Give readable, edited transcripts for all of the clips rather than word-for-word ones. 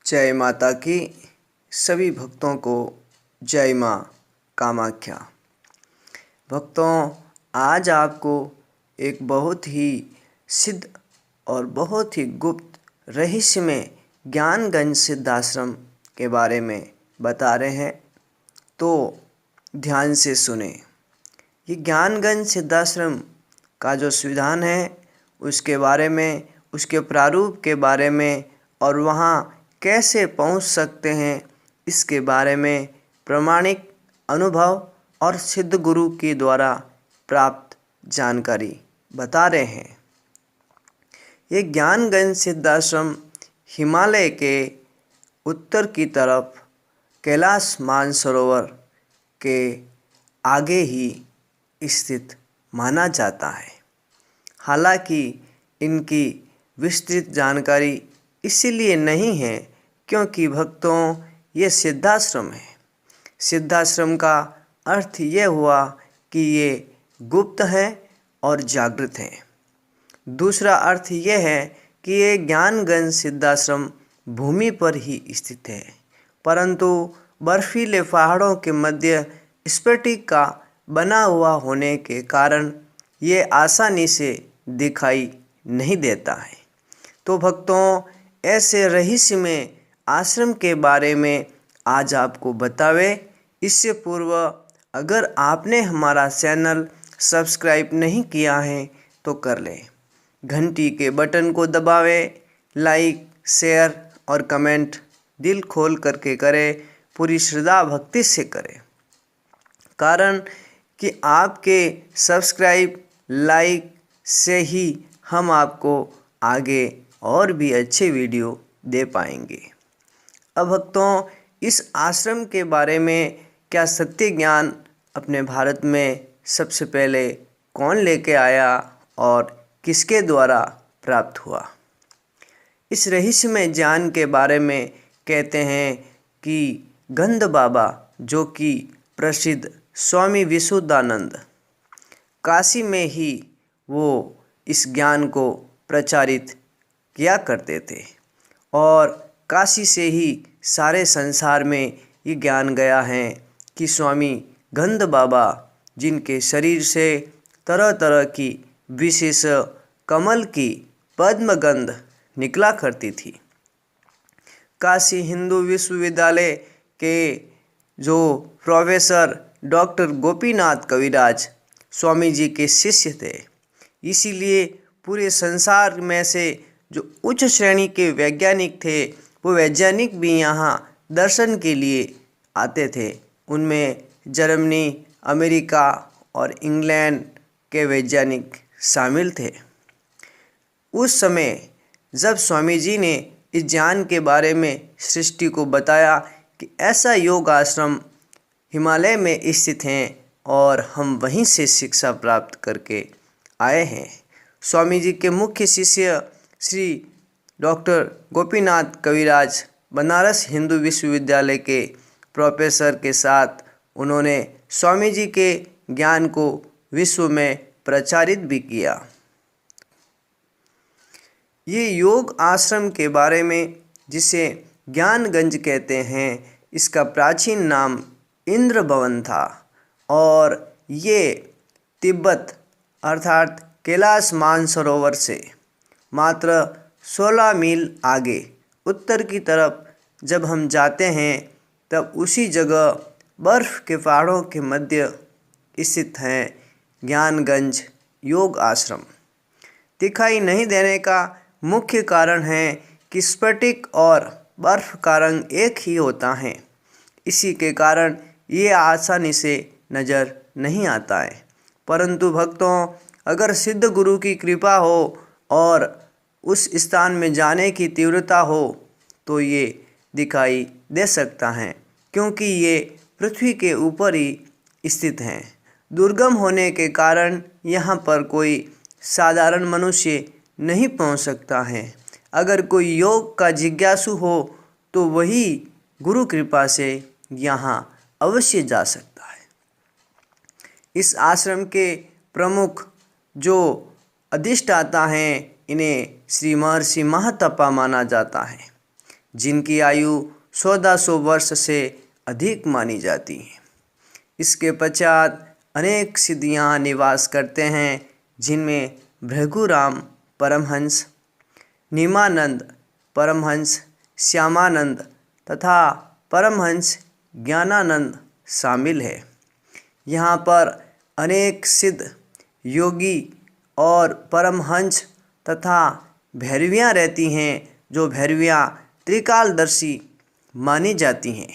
जय माता की सभी भक्तों को जय माँ कामाख्या। भक्तों, आज आपको एक बहुत ही सिद्ध और बहुत ही गुप्त रहस्यमय ज्ञानगंज सिद्धाश्रम के बारे में बता रहे हैं, तो ध्यान से सुने। ये ज्ञानगंज सिद्धाश्रम का जो संविधान है उसके बारे में, उसके प्रारूप के बारे में और वहाँ कैसे पहुँच सकते हैं इसके बारे में प्रामाणिक अनुभव और सिद्ध गुरु के द्वारा प्राप्त जानकारी बता रहे हैं। ये ज्ञानगंज सिद्धाश्रम हिमालय के उत्तर की तरफ कैलाश मानसरोवर के आगे ही स्थित माना जाता है। हालांकि इनकी विस्तृत जानकारी इसीलिए नहीं है क्योंकि भक्तों ये सिद्धाश्रम है। सिद्धाश्रम का अर्थ ये हुआ कि ये गुप्त है और जागृत है। दूसरा अर्थ ये है कि ये ज्ञानगंज सिद्धाश्रम भूमि पर ही स्थित है, परंतु बर्फीले पहाड़ों के मध्य स्फटिक का बना हुआ होने के कारण ये आसानी से दिखाई नहीं देता है। तो भक्तों, ऐसे रहस्यमय आश्रम के बारे में आज आपको बतावे। इससे पूर्व अगर आपने हमारा चैनल सब्सक्राइब नहीं किया है तो कर लें, घंटी के बटन को दबावें, लाइक, शेयर और कमेंट दिल खोल करके करें, पूरी श्रद्धा भक्ति से करें। कारण कि आपके सब्सक्राइब, लाइक से ही हम आपको आगे और भी अच्छे वीडियो दे पाएंगे। अब भक्तों, इस आश्रम के बारे में क्या सत्य ज्ञान अपने भारत में सबसे पहले कौन लेके आया और किसके द्वारा प्राप्त हुआ? इस रहस्यमय ज्ञान के बारे में कहते हैं कि गंध बाबा, जो कि प्रसिद्ध स्वामी विशुद्धानंद, काशी में ही वो इस ज्ञान को प्रचारित किया करते थे और काशी से ही सारे संसार में ये ज्ञान गया है कि स्वामी गंध बाबा, जिनके शरीर से तरह तरह की विशेष कमल की पद्मगंध निकला करती थी। काशी हिंदू विश्वविद्यालय के जो प्रोफेसर डॉक्टर गोपीनाथ कविराज स्वामी जी के शिष्य थे, इसीलिए पूरे संसार में से जो उच्च श्रेणी के वैज्ञानिक थे वो वैज्ञानिक भी यहाँ दर्शन के लिए आते थे। उनमें जर्मनी, अमेरिका और इंग्लैंड के वैज्ञानिक शामिल थे। उस समय जब स्वामी जी ने इस ज्ञान के बारे में सृष्टि को बताया कि ऐसा योग आश्रम हिमालय में स्थित हैं और हम वहीं से शिक्षा प्राप्त करके आए हैं। स्वामी जी के मुख्य शिष्य श्री डॉक्टर गोपीनाथ कविराज बनारस हिंदू विश्वविद्यालय के प्रोफेसर के साथ उन्होंने स्वामी जी के ज्ञान को विश्व में प्रचारित भी किया। ये योग आश्रम के बारे में, जिसे ज्ञानगंज कहते हैं, इसका प्राचीन नाम इंद्र भवन था और ये तिब्बत अर्थात कैलाश मानसरोवर से मात्र 16 मील आगे उत्तर की तरफ जब हम जाते हैं तब उसी जगह बर्फ़ के पहाड़ों के मध्य स्थित है ज्ञानगंज योग आश्रम। दिखाई नहीं देने का मुख्य कारण है कि स्फटिक और बर्फ़ का रंग एक ही होता है, इसी के कारण ये आसानी से नज़र नहीं आता है। परंतु भक्तों, अगर सिद्ध गुरु की कृपा हो और उस स्थान में जाने की तीव्रता हो तो ये दिखाई दे सकता है, क्योंकि ये पृथ्वी के ऊपर ही स्थित हैं। दुर्गम होने के कारण यहाँ पर कोई साधारण मनुष्य नहीं पहुँच सकता है। अगर कोई योग का जिज्ञासु हो तो वही गुरु कृपा से यहाँ अवश्य जा सकता है। इस आश्रम के प्रमुख जो अधिष्ठाता हैं, इन्हें श्री महर्षि महातपा माना जाता है। जिनकी आयु 1400 वर्ष से अधिक मानी जाती है। इसके पश्चात अनेक सिद्ध यहाँ निवास करते हैं, जिनमें भृगुराम परमहंस, निमानंद परमहंस, श्यामानंद तथा परमहंस ज्ञानानंद शामिल है। यहाँ पर अनेक सिद्ध योगी और परमहंस तथा भैरवियाँ रहती हैं, जो भैरवियाँ त्रिकालदर्शी मानी जाती हैं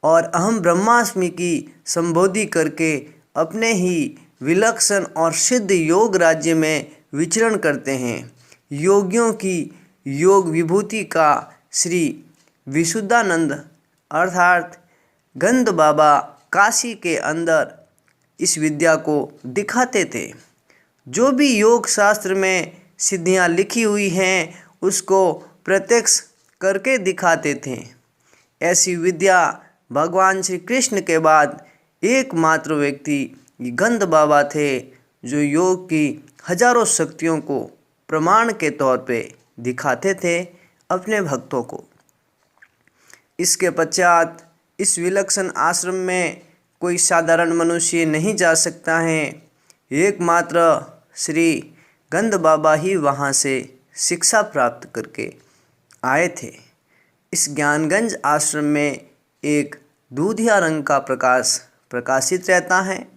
और अहम ब्रह्मास्मि की संबोधि करके अपने ही विलक्षण और सिद्ध योग राज्य में विचरण करते हैं। योगियों की योग विभूति का श्री विशुद्धानंद अर्थात गंध बाबा काशी के अंदर इस विद्या को दिखाते थे। जो भी योग शास्त्र में सिद्धियाँ लिखी हुई हैं उसको प्रत्यक्ष करके दिखाते थे। ऐसी विद्या भगवान श्री कृष्ण के बाद एकमात्र व्यक्ति गंध बाबा थे, जो योग की हजारों शक्तियों को प्रमाण के तौर पे दिखाते थे अपने भक्तों को। इसके पश्चात इस विलक्षण आश्रम में कोई साधारण मनुष्य नहीं जा सकता है। एकमात्र श्री गंध बाबा ही वहाँ से शिक्षा प्राप्त करके आए थे। इस ज्ञानगंज आश्रम में एक दूधिया रंग का प्रकाश प्रकाशित रहता है।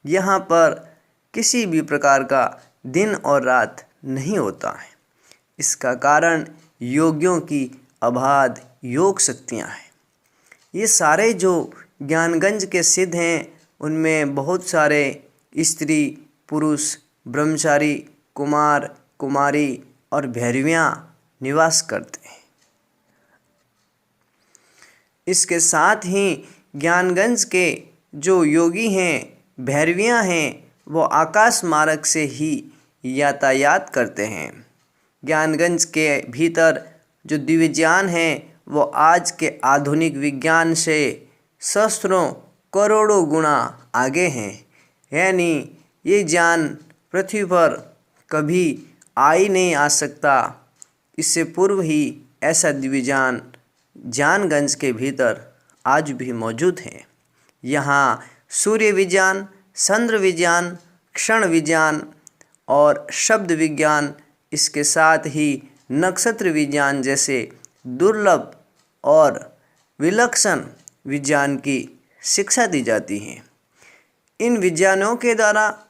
यहाँ पर किसी भी प्रकार का दिन और रात नहीं होता है। इसका कारण योगियों की अबाध योग शक्तियाँ हैं। ये सारे जो ज्ञानगंज के सिद्ध हैं उनमें बहुत सारे स्त्री पुरुष ब्रह्मचारी कुमार कुमारी और भैरवियाँ निवास करते हैं। इसके साथ ही ज्ञानगंज के जो योगी हैं भैरवियाँ हैं, वो आकाश मार्ग से ही यातायात करते हैं। ज्ञानगंज के भीतर जो दिव्यज्ञान हैं वो आज के आधुनिक विज्ञान से सहस्त्रों करोड़ों गुना आगे हैं। यानी ये ज्ञान पृथ्वी पर कभी नहीं आ सकता। इससे पूर्व ही ऐसा दिव्य ज्ञान ज्ञानगंज के भीतर आज भी मौजूद है। यहाँ सूर्य विज्ञान, चंद्र विज्ञान, क्षण विज्ञान और शब्द विज्ञान, इसके साथ ही नक्षत्र विज्ञान जैसे दुर्लभ और विलक्षण विज्ञान की शिक्षा दी जाती है। इन विज्ञानों के द्वारा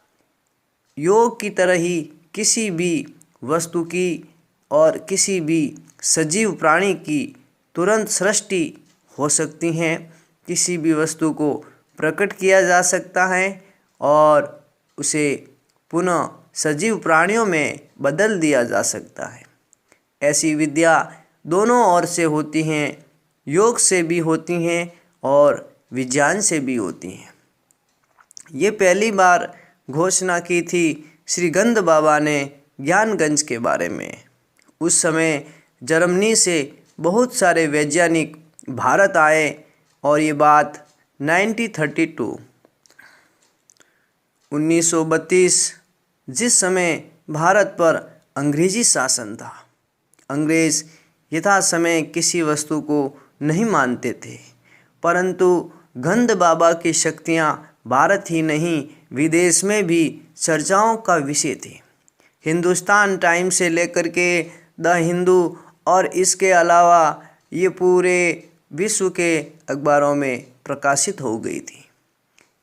योग की तरह ही किसी भी वस्तु की और किसी भी सजीव प्राणी की तुरंत सृष्टि हो सकती है। किसी भी वस्तु को प्रकट किया जा सकता है और उसे पुनः सजीव प्राणियों में बदल दिया जा सकता है। ऐसी विद्या दोनों ओर से होती हैं, योग से भी होती हैं और विज्ञान से भी होती हैं। ये पहली बार घोषणा की थी श्री गंध बाबा ने ज्ञानगंज के बारे में। उस समय जर्मनी से बहुत सारे वैज्ञानिक भारत आए और ये बात 1932 जिस समय भारत पर अंग्रेजी शासन था। अंग्रेज़ यथा समय किसी वस्तु को नहीं मानते थे, परंतु गंध बाबा की शक्तियाँ भारत ही नहीं विदेश में भी चर्चाओं का विषय थी। हिंदुस्तान टाइम्स से लेकर के द हिंदू और इसके अलावा ये पूरे विश्व के अखबारों में प्रकाशित हो गई थी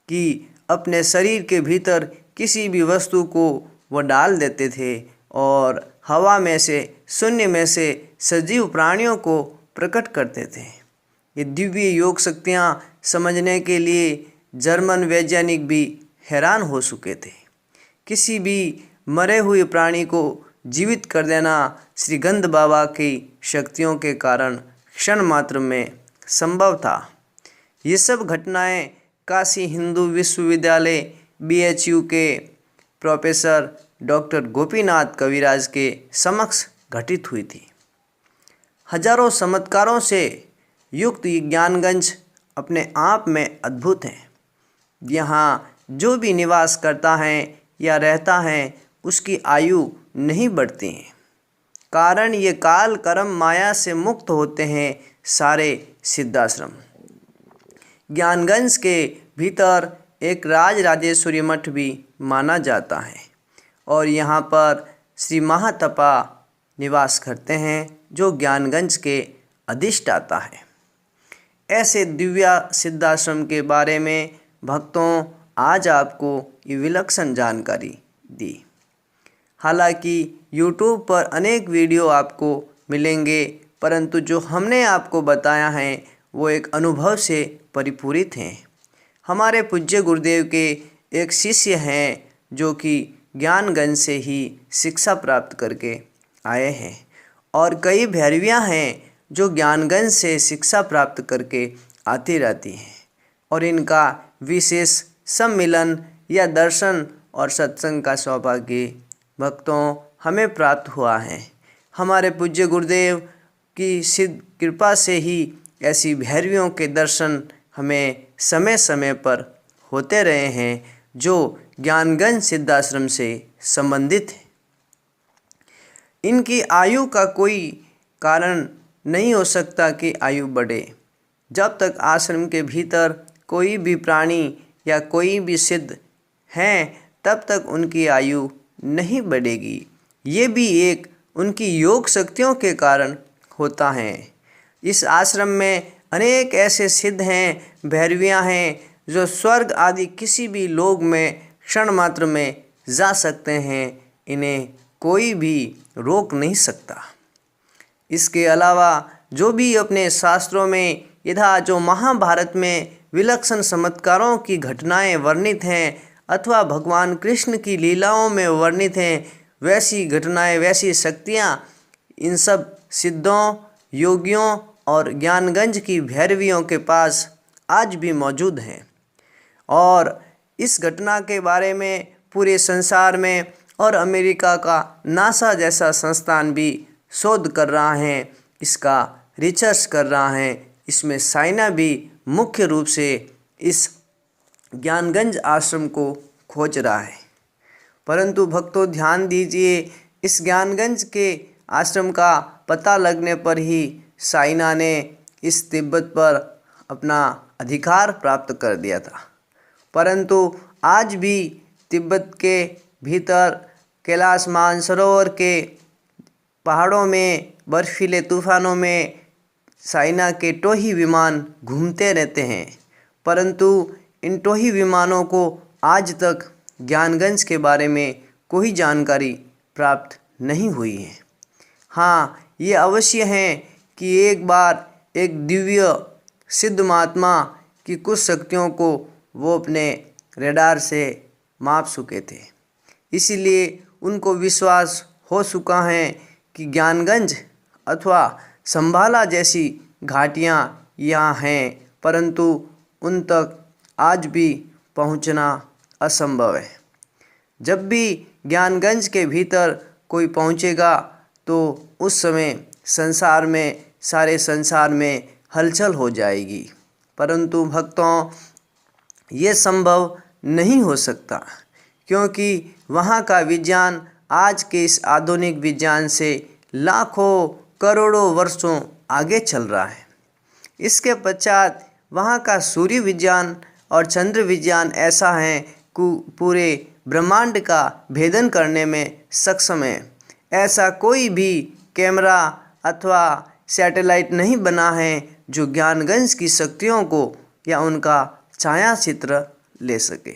कि अपने शरीर के भीतर किसी भी वस्तु को वो डाल देते थे और हवा में से शून्य में से सजीव प्राणियों को प्रकट करते थे। ये दिव्य योग शक्तियाँ समझने के लिए जर्मन वैज्ञानिक भी हैरान हो चुके थे। किसी भी मरे हुए प्राणी को जीवित कर देना श्री गंध बाबा की शक्तियों के कारण क्षण मात्र में संभव था। ये सब घटनाएं काशी हिंदू विश्वविद्यालय BHU के प्रोफेसर डॉक्टर गोपीनाथ कविराज के समक्ष घटित हुई थी। हजारों चमत्कारों से युक्त ये ज्ञानगंज अपने आप में अद्भुत है। यहाँ जो भी निवास करता है या रहता है उसकी आयु नहीं बढ़ती है। कारण ये काल कर्म माया से मुक्त होते हैं सारे सिद्धाश्रम। ज्ञानगंज के भीतर एक राजराजेश्वरी मठ भी माना जाता है और यहाँ पर श्री महातपा निवास करते हैं जो ज्ञानगंज के अधिष्ठाता है। ऐसे दिव्य सिद्धाश्रम के बारे में भक्तों आज आपको ये विलक्षण जानकारी दी। हालांकि YouTube पर अनेक वीडियो आपको मिलेंगे, परंतु जो हमने आपको बताया है वो एक अनुभव से परिपूरित हैं। हमारे पूज्य गुरुदेव के एक शिष्य हैं जो कि ज्ञानगंज से ही शिक्षा प्राप्त करके आए हैं और कई भैरवियाँ हैं जो ज्ञानगंज से शिक्षा प्राप्त करके आती रहती हैं और इनका विशेष सम्मिलन या दर्शन और सत्संग का सौभाग्य भक्तों हमें प्राप्त हुआ है। हमारे पूज्य गुरुदेव की सिद्ध कृपा से ही ऐसी भैरवियों के दर्शन हमें समय समय पर होते रहे हैं जो ज्ञानगंज सिद्धाश्रम से संबंधित है। इनकी आयु का कोई कारण नहीं हो सकता कि आयु बढ़े। जब तक आश्रम के भीतर कोई भी प्राणी या कोई भी सिद्ध हैं तब तक उनकी आयु नहीं बढ़ेगी। ये भी एक उनकी योग शक्तियों के कारण होता है। इस आश्रम में अनेक ऐसे सिद्ध हैं, भैरवियाँ हैं जो स्वर्ग आदि किसी भी लोक में क्षण मात्र में जा सकते हैं। इन्हें कोई भी रोक नहीं सकता। इसके अलावा जो भी अपने शास्त्रों में यथा जो महाभारत में विलक्षण चमत्कारों की घटनाएं वर्णित हैं अथवा भगवान कृष्ण की लीलाओं में वर्णित हैं, वैसी घटनाएं, वैसी शक्तियां इन सब सिद्धों, योगियों और ज्ञानगंज की भैरवियों के पास आज भी मौजूद हैं। और इस घटना के बारे में पूरे संसार में और अमेरिका का नासा जैसा संस्थान भी शोध कर रहा है, इसका रिसर्च कर रहा है। इसमें चाइना भी मुख्य रूप से इस ज्ञानगंज आश्रम को खोज रहा है। परंतु भक्तों ध्यान दीजिए, इस ज्ञानगंज के आश्रम का पता लगने पर ही चाइना ने इस तिब्बत पर अपना अधिकार प्राप्त कर दिया था। परंतु आज भी तिब्बत के भीतर कैलाश मानसरोवर के पहाड़ों में बर्फीले तूफानों में चाइना के टोही विमान घूमते रहते हैं, परंतु इन टोही विमानों को आज तक ज्ञानगंज के बारे में कोई जानकारी प्राप्त नहीं हुई है। हाँ, ये अवश्य है कि एक बार एक दिव्य सिद्ध महात्मा की कुछ शक्तियों को वो अपने रडार से माप चुके थे, इसीलिए उनको विश्वास हो चुका है कि ज्ञानगंज अथवा संभाला जैसी घाटियाँ यहाँ हैं, परंतु उन तक आज भी पहुँचना असंभव है। जब भी ज्ञानगंज के भीतर कोई पहुँचेगा तो उस समय संसार में, सारे संसार में हलचल हो जाएगी। परंतु भक्तों ये संभव नहीं हो सकता, क्योंकि वहाँ का विज्ञान आज के इस आधुनिक विज्ञान से लाखों करोड़ों वर्षों आगे चल रहा है। इसके पश्चात वहाँ का सूर्य विज्ञान और चंद्र विज्ञान ऐसा है कि पूरे ब्रह्मांड का भेदन करने में सक्षम है। ऐसा कोई भी कैमरा अथवा सैटेलाइट नहीं बना है जो ज्ञानगंज की शक्तियों को या उनका छाया चित्र ले सके।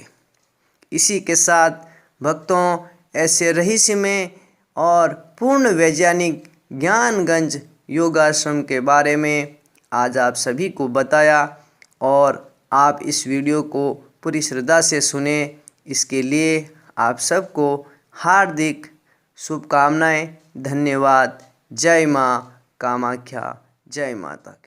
इसी के साथ भक्तों ऐसे रहस्यमय और पूर्ण वैज्ञानिक ज्ञानगंज योगाश्रम के बारे में आज आप सभी को बताया और आप इस वीडियो को पूरी श्रद्धा से सुने, इसके लिए आप सबको हार्दिक शुभकामनाएं। धन्यवाद। जय माँ कामाख्या, जय माता।